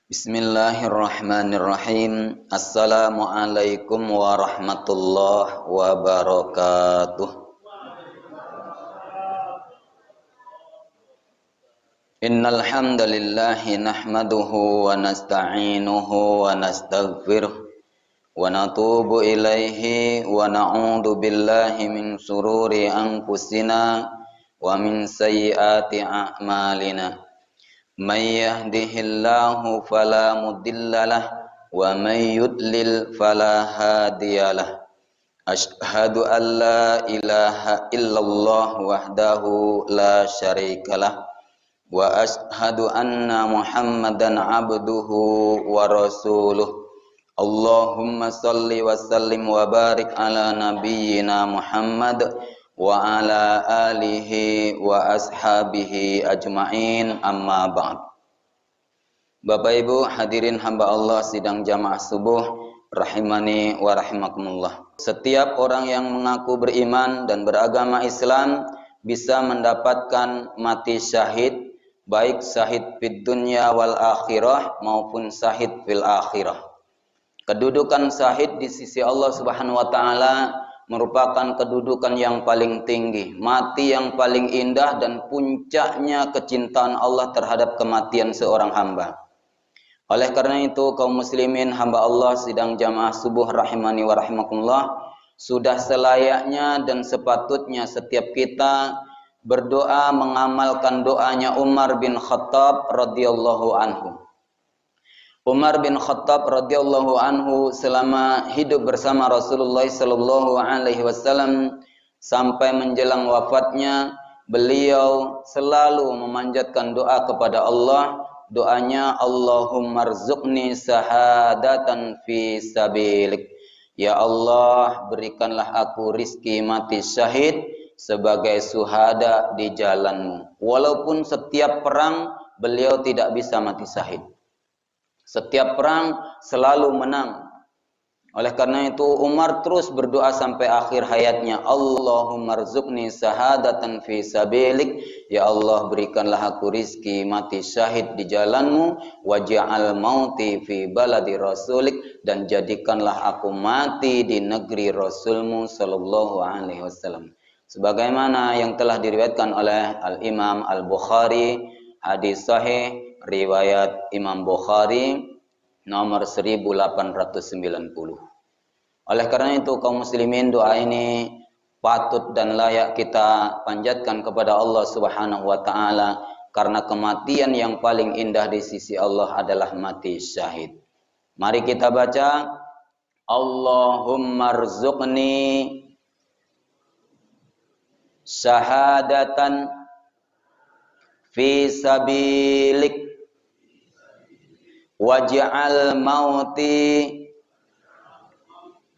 Bismillahirrahmanirrahim. Assalamualaikum warahmatullahi wabarakatuh. Innal hamdalillah nahmaduhu wa nasta'inuhu wa nastaghfiruh wa natubu ilaihi wa na'udzu billahi min shururi anfusina wa min sayyiati a'malina. May yahdihillahu fala mudhillalah wa may yudlil fala hadiyalah. Asyhadu an la ilaha illallah wahdahu la syarikalah wa asyhadu anna Muhammadan abduhu wa rasuluh. Allahumma salli wa sallim wa barik ala nabiyyina Muhammad wa ala alihi wa ashabihi ajma'in, amma ba'd. Bapak Ibu hadirin hamba Allah sidang jamaah subuh rahimani wa rahimakumullah. Setiap orang yang mengaku beriman dan beragama Islam bisa mendapatkan mati syahid, baik syahid fid dunya wal akhirah maupun syahid fil akhirah. Kedudukan syahid di sisi Allah Subhanahu wa taala merupakan kedudukan yang paling tinggi, mati yang paling indah dan puncaknya kecintaan Allah terhadap kematian seorang hamba. Oleh karena itu kaum muslimin hamba Allah sidang jamaah subuh rahimani wa rahimakumullah, sudah selayaknya dan sepatutnya setiap kita berdoa mengamalkan doanya Umar bin Khattab radhiyallahu anhu. Umar bin Khattab radhiyallahu anhu selama hidup bersama Rasulullah sallallahu alaihi wasallam sampai menjelang wafatnya, beliau selalu memanjatkan doa kepada Allah. Doanya, Allahumma rzuqni sahadatan fi sabilik. Ya Allah, berikanlah aku rizki mati syahid sebagai syuhada di jalanmu. Walaupun setiap perang beliau tidak bisa mati syahid. Setiap perang selalu menang. Oleh karena itu Umar terus berdoa sampai akhir hayatnya, Allahumma rzuqni sahadatan fi sabilik. Ya Allah, berikanlah aku rizki mati syahid di jalanmu, waj'al mauti fi baladi rasulik, dan jadikanlah aku mati di negeri Rasulmu sallallahu alaihi wasallam. Sebagaimana yang telah diriwayatkan oleh Al-Imam Al-Bukhari, hadis sahih riwayat Imam Bukhari nomor 1890. Oleh karena itu kaum muslimin, doa ini patut dan layak kita panjatkan kepada Allah Subhanahu wa taala karena kematian yang paling indah di sisi Allah adalah mati syahid. Mari kita baca, Allahumma rzuqni syahadatan fi sabilik waj'al mauti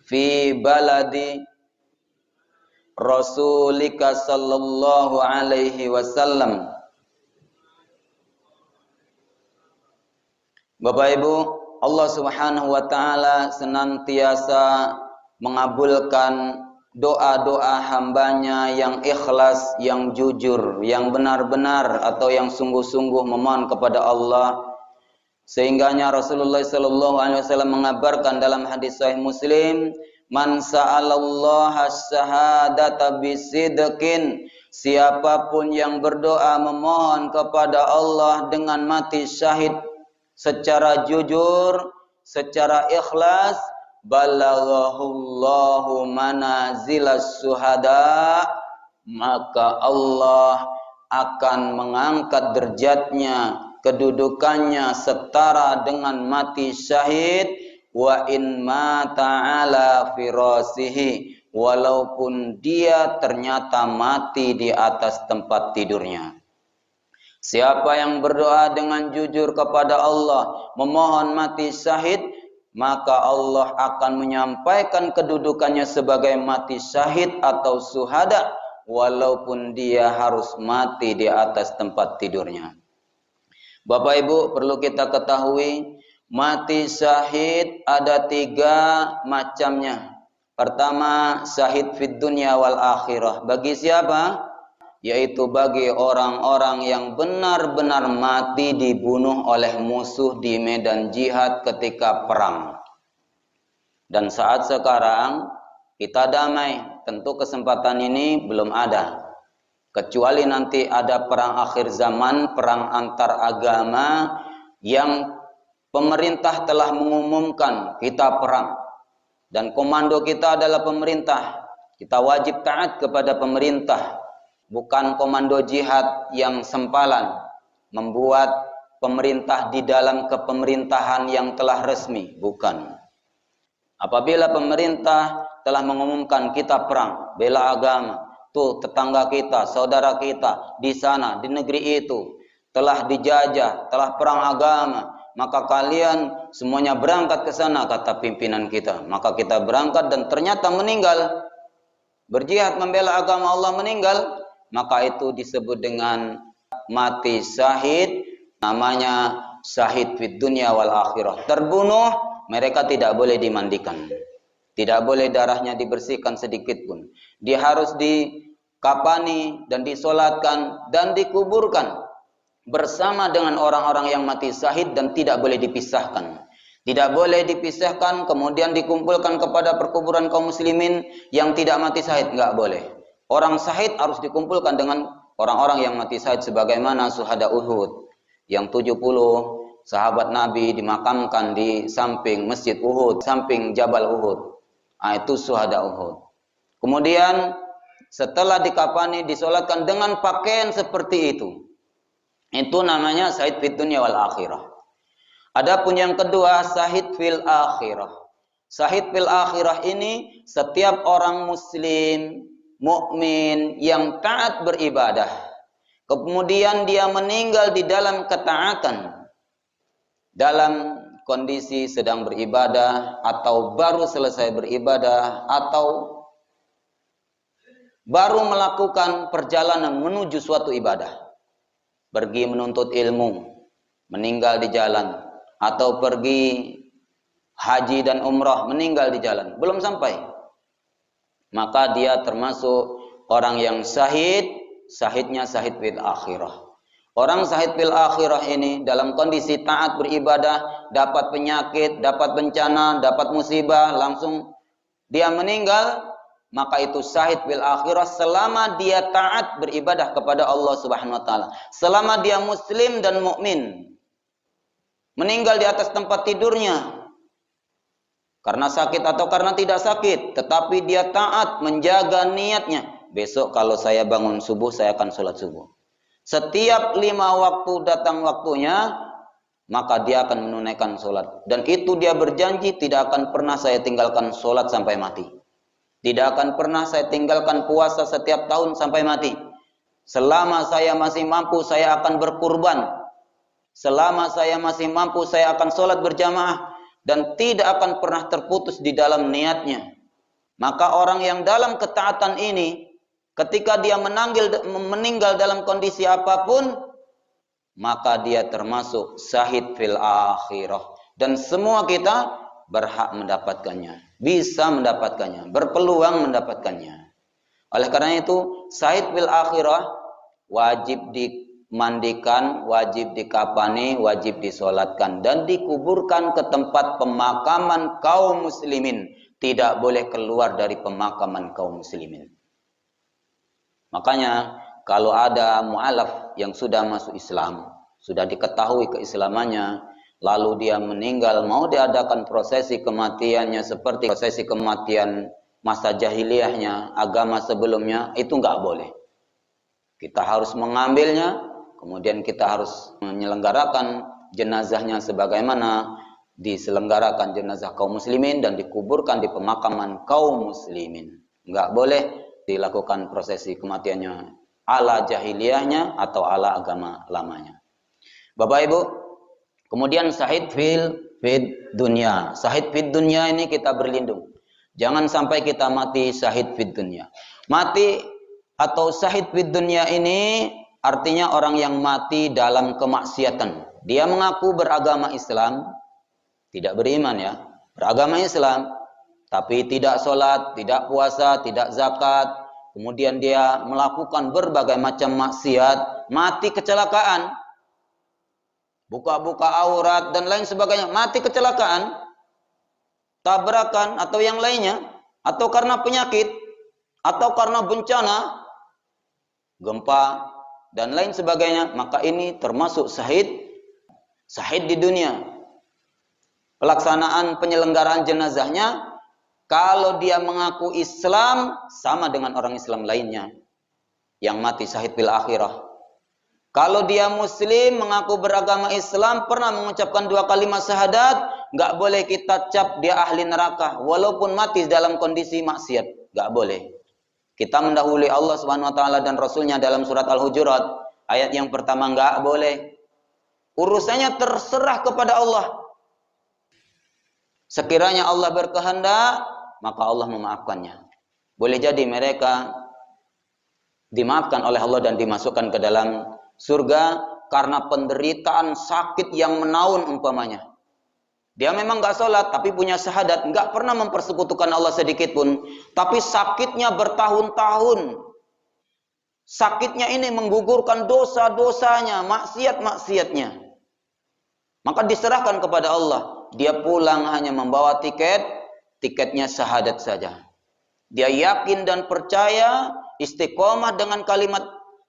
fi baladi rasulika sallallahu alaihi wasallam. Bapak Ibu, Allah Subhanahu wa taala senantiasa mengabulkan doa-doa hambanya yang ikhlas, yang jujur, yang benar-benar atau yang sungguh-sungguh memohon kepada Allah. Sehingganya Rasulullah sallallahu alaihi wasallam mengabarkan dalam hadis sahih Muslim, man sa'alallaha syahadata bisidqin, siapapun yang berdoa memohon kepada Allah dengan mati syahid secara jujur, secara ikhlas, balaghahullahu manazilas syuhada, maka Allah akan mengangkat derajatnya, kedudukannya setara dengan mati syahid, wa in mata ala firasihi, walaupun dia ternyata mati di atas tempat tidurnya. Siapa yang berdoa dengan jujur kepada Allah, memohon mati syahid, maka Allah akan menyampaikan kedudukannya sebagai mati syahid atau syuhada, walaupun dia harus mati di atas tempat tidurnya. Bapak Ibu, perlu kita ketahui, mati syahid ada 3 macamnya. Pertama, syahid fid dunya wal akhirah. Bagi siapa? yaitu bagi orang-orang yang benar-benar mati dibunuh oleh musuh di medan jihad ketika perang. Dan saat sekarang kita damai, tentu kesempatan ini belum ada. Kecuali nanti ada perang akhir zaman, perang antar agama yang pemerintah telah mengumumkan kita perang. Dan komando kita adalah pemerintah. Kita wajib taat kepada pemerintah. Bukan komando jihad yang sempalan. Membuat pemerintah di dalam kepemerintahan yang telah resmi. Bukan. Apabila pemerintah telah mengumumkan kita perang, bela agama. Tuh tetangga kita, saudara kita di sana, di negeri itu telah dijajah, telah perang agama, maka kalian semuanya berangkat ke sana, kata pimpinan kita. Maka kita berangkat dan ternyata meninggal, berjihad membela agama Allah, meninggal, maka itu disebut dengan mati syahid, namanya syahid fid dunya wal akhirah. Terbunuh, mereka tidak boleh dimandikan. Tidak boleh darahnya dibersihkan sedikit pun. Dia harus dikapani dan disolatkan dan dikuburkan bersama dengan orang-orang yang mati syahid dan tidak boleh dipisahkan. Tidak boleh dipisahkan kemudian dikumpulkan kepada perkuburan kaum muslimin yang tidak mati syahid. Enggak boleh. Orang syahid harus dikumpulkan dengan orang-orang yang mati syahid sebagaimana syuhada Uhud yang 70 sahabat Nabi dimakamkan di samping Masjid Uhud, samping Jabal Uhud. Itu syuhada Uhud. Kemudian setelah dikafani, disolatkan dengan pakaian seperti itu. Itu namanya syahid fid dunya wal akhirah. Adapun yang kedua, syahid fil akhirah. Syahid fil akhirah ini setiap orang muslim, mukmin yang taat beribadah. Kemudian dia meninggal di dalam ketaatan. Dalam kondisi sedang beribadah atau baru selesai beribadah atau baru melakukan perjalanan menuju suatu ibadah, pergi menuntut ilmu, meninggal di jalan, atau pergi haji dan umrah, meninggal di jalan, belum sampai, maka dia termasuk orang yang syahid. Syahidnya syahid fil akhirah. Orang syahid fil akhirah ini dalam kondisi taat beribadah, dapat penyakit, dapat bencana, dapat musibah, langsung dia meninggal, maka itu syahid fil akhirah selama dia taat beribadah kepada Allah Subhanahu wa taala. Selama dia muslim dan mukmin. Meninggal di atas tempat tidurnya karena sakit atau karena tidak sakit, tetapi dia taat menjaga niatnya. Besok kalau saya bangun subuh, saya akan sholat subuh. Setiap 5 waktu datang waktunya, maka dia akan menunaikan sholat. Dan itu dia berjanji, tidak akan pernah saya tinggalkan sholat sampai mati. Tidak akan pernah saya tinggalkan puasa setiap tahun sampai mati. Selama saya masih mampu, saya akan berkurban. Selama saya masih mampu, saya akan sholat berjamaah. Dan tidak akan pernah terputus di dalam niatnya. Maka orang yang dalam ketaatan ini, ketika dia meninggal dalam kondisi apapun, maka dia termasuk syahid fil akhirah. Dan semua kita berhak mendapatkannya, bisa mendapatkannya, berpeluang mendapatkannya. Oleh karena itu, syahid fil akhirah wajib dimandikan, wajib dikafani, wajib disolatkan, dan dikuburkan ke tempat pemakaman kaum muslimin. Tidak boleh keluar dari pemakaman kaum muslimin. Makanya kalau ada mu'alaf yang sudah masuk Islam, sudah diketahui keislamannya, lalu dia meninggal, mau diadakan prosesi kematiannya seperti prosesi kematian masa jahiliyahnya, agama sebelumnya, itu enggak boleh. Kita harus mengambilnya, kemudian kita harus menyelenggarakan jenazahnya sebagaimana diselenggarakan jenazah kaum muslimin dan dikuburkan di pemakaman kaum muslimin. Enggak boleh dilakukan prosesi kematiannya ala jahiliyahnya atau ala agama lamanya. Bapak Ibu, kemudian syahid fid dunya. Syahid fid dunya ini kita berlindung. Jangan sampai kita mati syahid fid dunya. Mati atau syahid fid dunya ini artinya orang yang mati dalam kemaksiatan. Dia mengaku beragama Islam, tidak beriman ya, beragama Islam, tapi tidak sholat, tidak puasa, tidak zakat, kemudian dia melakukan berbagai macam maksiat, mati kecelakaan, buka-buka aurat dan lain sebagainya, mati kecelakaan, tabrakan atau yang lainnya, atau karena penyakit, atau karena bencana, gempa dan lain sebagainya, maka ini termasuk syahid di dunia. Pelaksanaan penyelenggaraan jenazahnya, kalau dia mengaku Islam, sama dengan orang Islam lainnya yang mati syahid fil akhirah. Kalau dia Muslim, mengaku beragama Islam, pernah mengucapkan 2 kalimat syahadat, nggak boleh kita cap dia ahli neraka, walaupun mati dalam kondisi maksiat, nggak boleh. Kita mendahului Allah Subhanahu Wa Taala dan Rasulnya dalam surat Al-Hujurat, ayat yang pertama, nggak boleh. Urusannya terserah kepada Allah. Sekiranya Allah berkehendak, maka Allah memaafkannya. Boleh jadi mereka dimaafkan oleh Allah dan dimasukkan ke dalam surga karena penderitaan sakit yang menaun umpamanya. Dia memang nggak sholat, tapi punya syahadat, nggak pernah mempersekutukan Allah sedikit pun. Tapi sakitnya bertahun-tahun. Sakitnya ini menggugurkan dosa-dosanya, maksiat-maksiatnya. Maka diserahkan kepada Allah. Dia pulang hanya membawa tiketnya syahadat saja. Dia yakin dan percaya, istiqomah dengan kalimat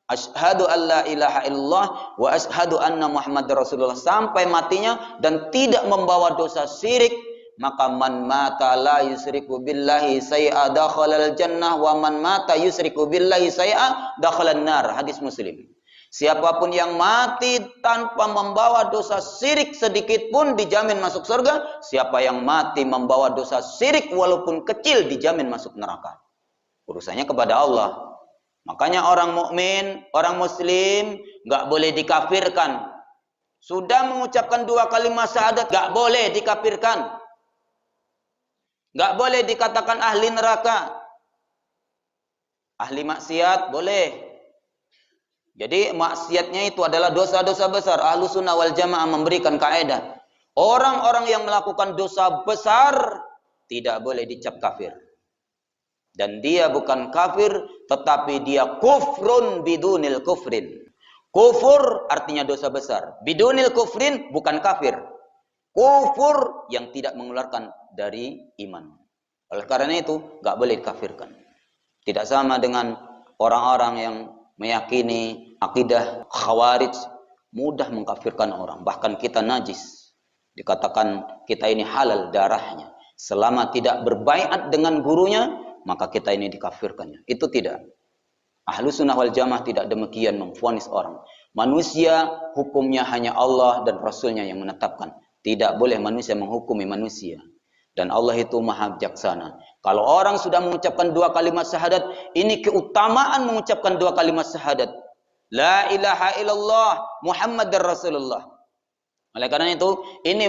asyhadu alla ilaha illallah wa asyhadu anna Muhammadar Rasulullah sampai matinya dan tidak membawa dosa syirik, maka man mata la yusriku billahi say'a dakhalal jannah wa man mata yusriku billahi say'a dakhalan nar. Hadis Muslim. Siapapun yang mati tanpa membawa dosa syirik sedikit pun dijamin masuk surga. Siapa yang mati membawa dosa syirik walaupun kecil dijamin masuk neraka. Urusannya kepada Allah. Makanya orang mukmin, orang muslim nggak boleh dikafirkan. Sudah mengucapkan 2 kalimat syahadat, nggak boleh dikafirkan. Nggak boleh dikatakan ahli neraka. Ahli maksiat boleh. Jadi maksiatnya itu adalah dosa-dosa besar. Ahlus Sunnah wal Jamaah memberikan kaidah. Orang-orang yang melakukan dosa besar tidak boleh dicap kafir. Dan dia bukan kafir, tetapi dia kufrun bidunil kufrin. Kufur artinya dosa besar. Bidunil kufrin bukan kafir. Kufur yang tidak mengeluarkan dari iman. Oleh karena itu, nggak boleh dikafirkan. Tidak sama dengan orang-orang yang meyakini akidah khawarij, mudah mengkafirkan orang. Bahkan kita najis. Dikatakan kita ini halal darahnya. Selama tidak berbaiat dengan gurunya, maka kita ini dikafirkannya. Itu tidak. Ahlus Sunnah wal Jamaah tidak demikian memvonis orang. Manusia hukumnya hanya Allah dan Rasulnya yang menetapkan. Tidak boleh manusia menghukumi manusia. Dan Allah itu maha bijaksana. Kalau orang sudah mengucapkan 2 kalimat syahadat, ini keutamaan mengucapkan 2 kalimat syahadat. La ilaha illallah Muhammadar Rasulullah. Oleh karena itu, ini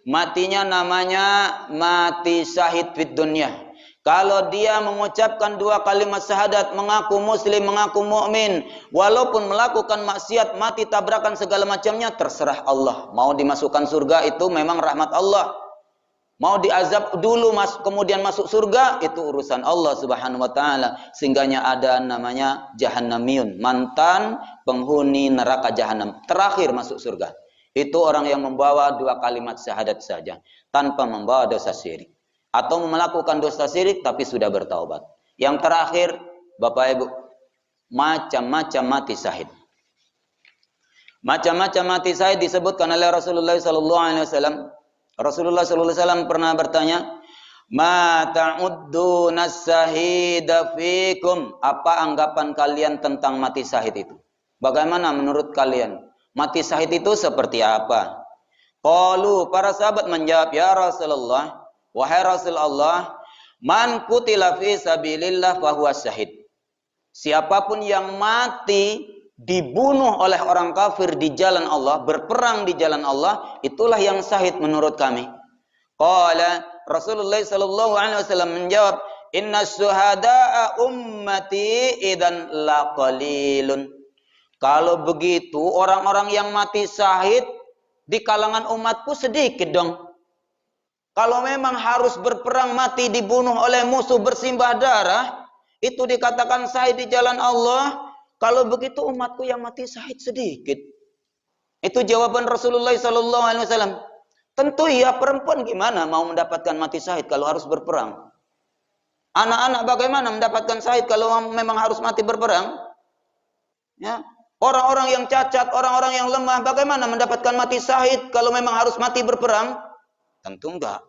matinya namanya mati syahid fid dunya. Kalau dia mengucapkan 2 kalimat syahadat, mengaku muslim, mengaku mukmin, walaupun melakukan maksiat, mati tabrakan segala macamnya, terserah Allah. Mau dimasukkan surga itu memang rahmat Allah. Mau diazab dulu kemudian masuk surga, itu urusan Allah Subhanahu wa taala. Sehingganya ada namanya jahannamiyun, mantan penghuni neraka jahanam, terakhir masuk surga. Itu orang yang membawa 2 kalimat syahadat saja tanpa membawa dosa syirik, atau melakukan dosa syirik tapi sudah bertaubat. Yang terakhir, Bapak Ibu, macam-macam mati syahid. Macam-macam mati syahid disebutkan oleh Rasulullah sallallahu alaihi wasallam. Rasulullah sallallahu alaihi wasallam pernah bertanya, "Ma ta'udduna syahida fikum?" Apa anggapan kalian tentang mati syahid itu? Bagaimana menurut kalian? Mati syahid itu seperti apa? Qalu, para sahabat menjawab, "Ya Rasulullah, wahai Rasulullah, man qutila fi sabilillah fa huwa syahid." Siapapun yang mati dibunuh oleh orang kafir di jalan Allah, berperang di jalan Allah, itulah yang syahid menurut kami. Qala Rasulullah sallallahu alaihi wasallam menjawab, "Inna syuhada'a ummati idan laqalilun." Kalau begitu, orang-orang yang mati syahid di kalangan umatku sedikit dong. Kalau memang harus berperang, mati dibunuh oleh musuh bersimbah darah, itu dikatakan syahid di jalan Allah. Kalau begitu umatku yang mati syahid sedikit. Itu jawaban Rasulullah SAW. Tentu ya, perempuan gimana mau mendapatkan mati syahid kalau harus berperang? Anak-anak bagaimana mendapatkan syahid kalau memang harus mati berperang? Ya. Orang-orang yang cacat, orang-orang yang lemah bagaimana mendapatkan mati syahid kalau memang harus mati berperang? Tentu enggak.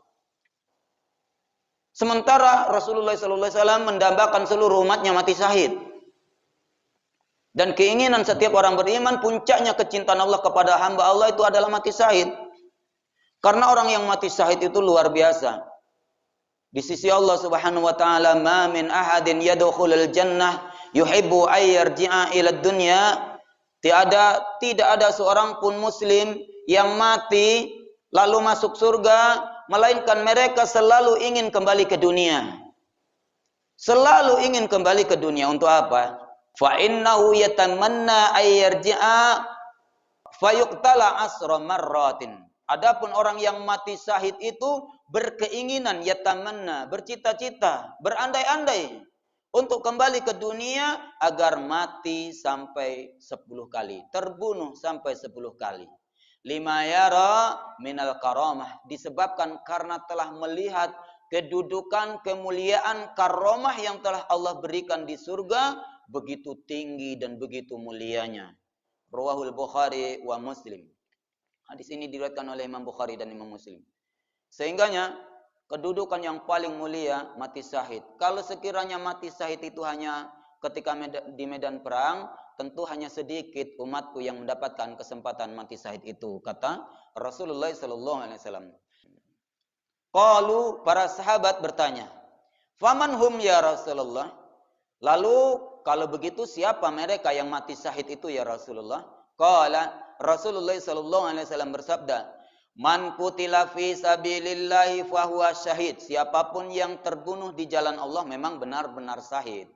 Sementara Rasulullah SAW mendambakan seluruh umatnya mati syahid. Dan keinginan setiap orang beriman, puncaknya kecintaan Allah kepada hamba Allah itu adalah mati syahid. Karena orang yang mati syahid itu luar biasa. Di sisi Allah Subhanahu wa taala, "Ma min ahadin yadkhulul jannah yuhibbu ay yarji'a ila dunya." Tidak ada seorang pun muslim yang mati lalu masuk surga, melainkan mereka selalu ingin kembali ke dunia. Selalu ingin kembali ke dunia untuk apa? Fa innahu yatamanna ay yarji'a fayuqtala asra marratin. Adapun orang yang mati syahid itu berkeinginan, yatamanna, bercita-cita, berandai-andai untuk kembali ke dunia agar mati sampai 10 kali, terbunuh sampai 10 kali. Lima yara minal karamah, disebabkan karena telah melihat kedudukan, kemuliaan, karomah yang telah Allah berikan di surga begitu tinggi dan begitu mulianya. Rawahul Bukhari wa Muslim. Hadis ini diriwayatkan oleh Imam Bukhari dan Imam Muslim. Sehingganya kedudukan yang paling mulia mati syahid. Kalau sekiranya mati syahid itu hanya ketika di medan perang, tentu hanya sedikit umatku yang mendapatkan kesempatan mati syahid itu, kata Rasulullah SAW. Qalu, para sahabat bertanya, "Faman hum ya Rasulullah?" Lalu kalau begitu siapa mereka yang mati syahid itu ya Rasulullah? Qala, Rasulullah SAW bersabda, "Man qutila fi sabilillahi fahuwa syahid." Siapapun yang terbunuh di jalan Allah memang benar-benar syahid.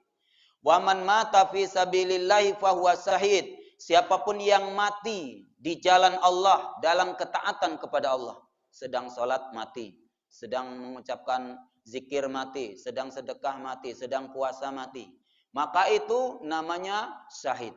Wa man mata fi sabilillahi fahuwa syahid. Siapapun yang mati di jalan Allah dalam ketaatan kepada Allah, sedang salat mati, sedang mengucapkan zikir mati, sedang sedekah mati, sedang puasa mati, maka itu namanya syahid.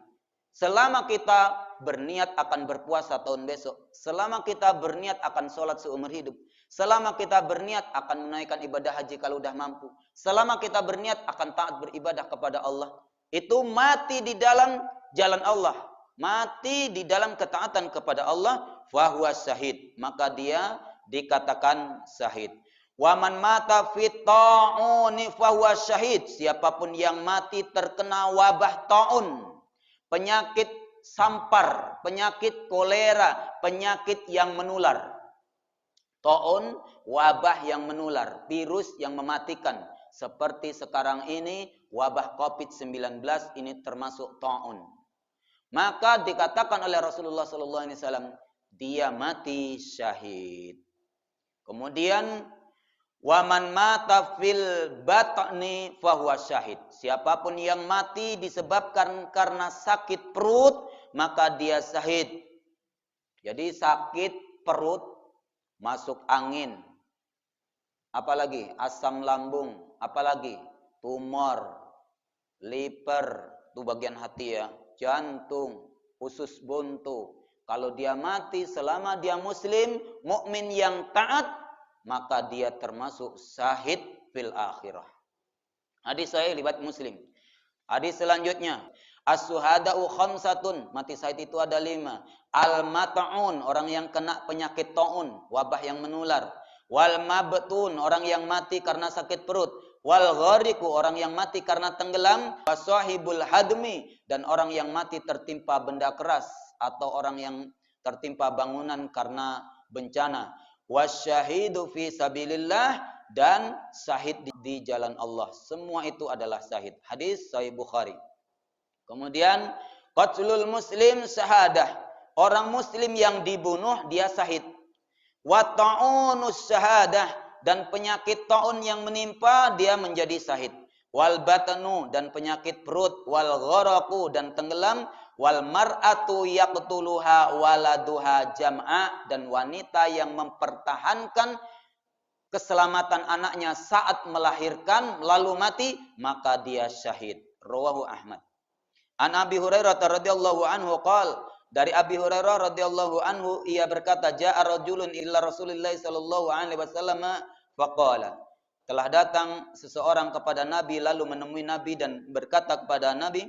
Selama kita berniat akan berpuasa tahun besok, selama kita berniat akan sholat seumur hidup, selama kita berniat akan menunaikan ibadah haji kalau udah mampu, selama kita berniat akan taat beribadah kepada Allah, itu mati di dalam jalan Allah, mati di dalam ketaatan kepada Allah, fahuwa syahid, maka dia dikatakan syahid. Waman mata fit ta'uni fahuwa syahid. Siapapun yang mati terkena wabah ta'un, penyakit sampar, penyakit kolera, penyakit yang menular. Ta'un, wabah yang menular, virus yang mematikan. Seperti sekarang ini, wabah COVID-19 ini termasuk ta'un. Maka dikatakan oleh Rasulullah SAW, dia mati syahid. Kemudian, waman mata fil batni fahuwa syahid. Siapapun yang mati disebabkan karena sakit perut, maka dia syahid. Jadi sakit perut, masuk angin, apalagi asam lambung, apalagi tumor, liver, itu bagian hati ya, jantung, usus buntu. Kalau dia mati selama dia muslim, mukmin yang taat, maka dia termasuk syahid fil akhirah. Hadis sahih riwayat Muslim. Hadis selanjutnya, as-suhada'u khamsatun, mati syahid itu ada 5. Al-mat'un, orang yang kena penyakit taun, wabah yang menular. Wal mabtun, orang yang mati karena sakit perut. Wal ghariqu, orang yang mati karena tenggelam. Wasahibul hadmi, dan orang yang mati tertimpa benda keras atau orang yang tertimpa bangunan karena bencana. Wasyahidu fi sabilillah, dan syahid di jalan Allah. Semua itu adalah syahid. Hadis Sahih Bukhari. Kemudian qatlul muslim syahadah. Orang muslim yang dibunuh dia syahid. Wa ta'unus syahadah, dan penyakit taun yang menimpa dia menjadi syahid. Wal batanu, dan penyakit perut. Wal gharaqu, dan tenggelam. Wal mar'atu yaqtuluha waladuha jam'a, dan wanita yang mempertahankan keselamatan anaknya saat melahirkan lalu mati, maka dia syahid. Rawahu Ahmad. An Abi Hurairah radhiyallahu anhu qala, dari Abi Hurairah radhiyallahu anhu ia berkata, jaa rajulun illa Rasulillah sallallahu alaihi wasallam faqala, telah datang seseorang kepada Nabi lalu menemui Nabi dan berkata kepada Nabi,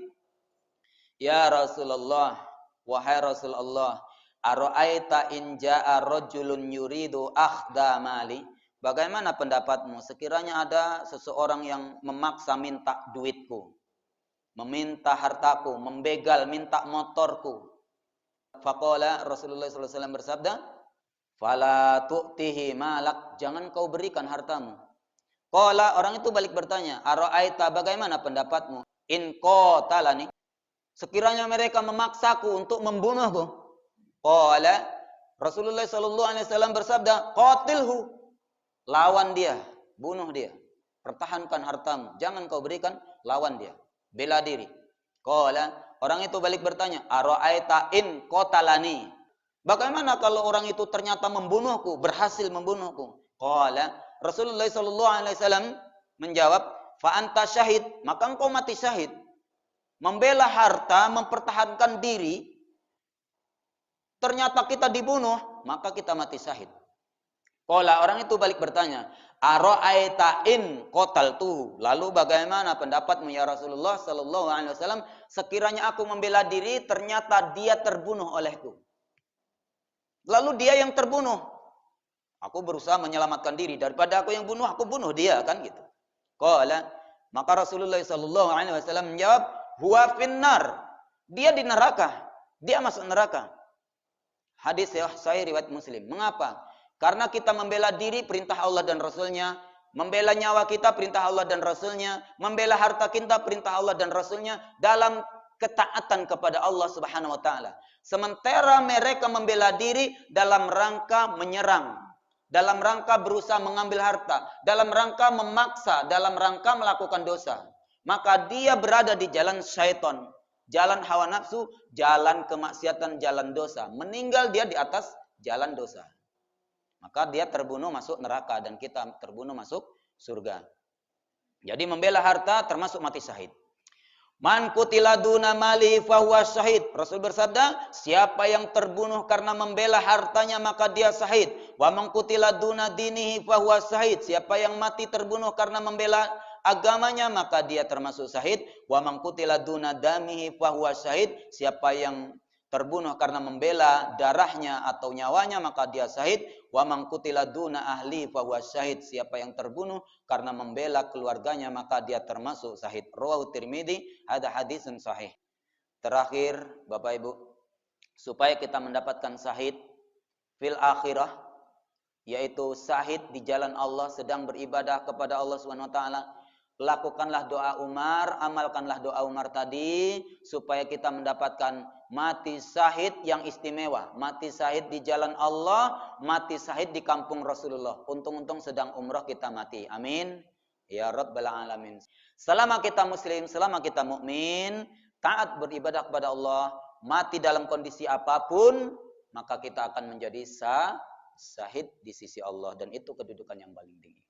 ya Rasulullah, wahai Rasulullah, ara'aita in jaa rajulun yuridu akhdha mali, bagaimana pendapatmu sekiranya ada seseorang yang memaksa minta duitku, meminta hartaku, membegal, minta motorku. Faqala, Rasulullah SAW bersabda, fala tu'tihi malak, jangan kau berikan hartamu. Qala, orang itu balik bertanya, ara'aita, bagaimana pendapatmu? In qatalani, sekiranya mereka memaksaku untuk membunuhku. Qala, Rasulullah SAW bersabda, qatilhu, lawan dia, bunuh dia, pertahankan hartamu, jangan kau berikan, lawan dia. Bela diri. Qala, orang itu balik bertanya, ara'aita in qatalani, bagaimana kalau orang itu ternyata membunuhku, berhasil membunuhku? Qala, Rasulullah SAW menjawab, fa anta syahid, maka engkau mati syahid. Membela harta, mempertahankan diri, ternyata kita dibunuh, maka kita mati syahid. Qala, orang itu balik bertanya, ara'aita in qataltu, lalu bagaimana pendapatmu ya Rasulullah sallallahu alaihi wasallam sekiranya aku membela diri ternyata dia terbunuh olehku. Lalu dia yang terbunuh. Aku berusaha menyelamatkan diri, daripada aku yang bunuh, aku bunuh dia, kan gitu. Qala, maka Rasulullah sallallahu alaihi wasallam menjawab, huwa finnar, dia di neraka, dia masuk neraka. Hadis sahih riwayat Muslim. Mengapa? Karena kita membela diri perintah Allah dan Rasulnya, membela nyawa kita perintah Allah dan Rasulnya, membela harta kita perintah Allah dan Rasulnya dalam ketaatan kepada Allah Subhanahu wa taala. Sementara mereka membela diri dalam rangka menyerang, dalam rangka berusaha mengambil harta, dalam rangka memaksa, dalam rangka melakukan dosa. Maka dia berada di jalan syaitan, jalan hawa nafsu, jalan kemaksiatan, jalan dosa. Meninggal dia di atas jalan dosa. Maka dia terbunuh masuk neraka dan kita terbunuh masuk surga. Jadi membela harta termasuk mati syahid. Man qutila duna mali fahuwa syahid. Rasul bersabda, siapa yang terbunuh karena membela hartanya maka dia syahid. Wa man qutila duna dinihi fahuwa syahid. Siapa yang mati terbunuh karena membela agamanya maka dia termasuk syahid. Wa man qutila duna damihi fahuwa syahid. Siapa yang terbunuh karena membela darahnya atau nyawanya maka dia syahid. Wa man qutila duna ahli fa huwa syahid. Siapa yang terbunuh karena membela keluarganya maka dia termasuk syahid. Rawahu Tirmidzi, ada hadisun sahih. Terakhir, Bapak Ibu, supaya kita mendapatkan syahid fil akhirah, yaitu syahid di jalan Allah sedang beribadah kepada Allah Subhanahu wa taala, lakukanlah doa Umar, amalkanlah doa Umar tadi supaya kita mendapatkan mati syahid yang istimewa, mati syahid di jalan Allah, mati syahid di kampung Rasulullah. Untung-untung sedang umrah kita mati. Amin ya rabbal alamin. Selama kita muslim, selama kita mukmin, taat beribadah kepada Allah, mati dalam kondisi apapun, maka kita akan menjadi syahid di sisi Allah, dan itu kedudukan yang paling tinggi.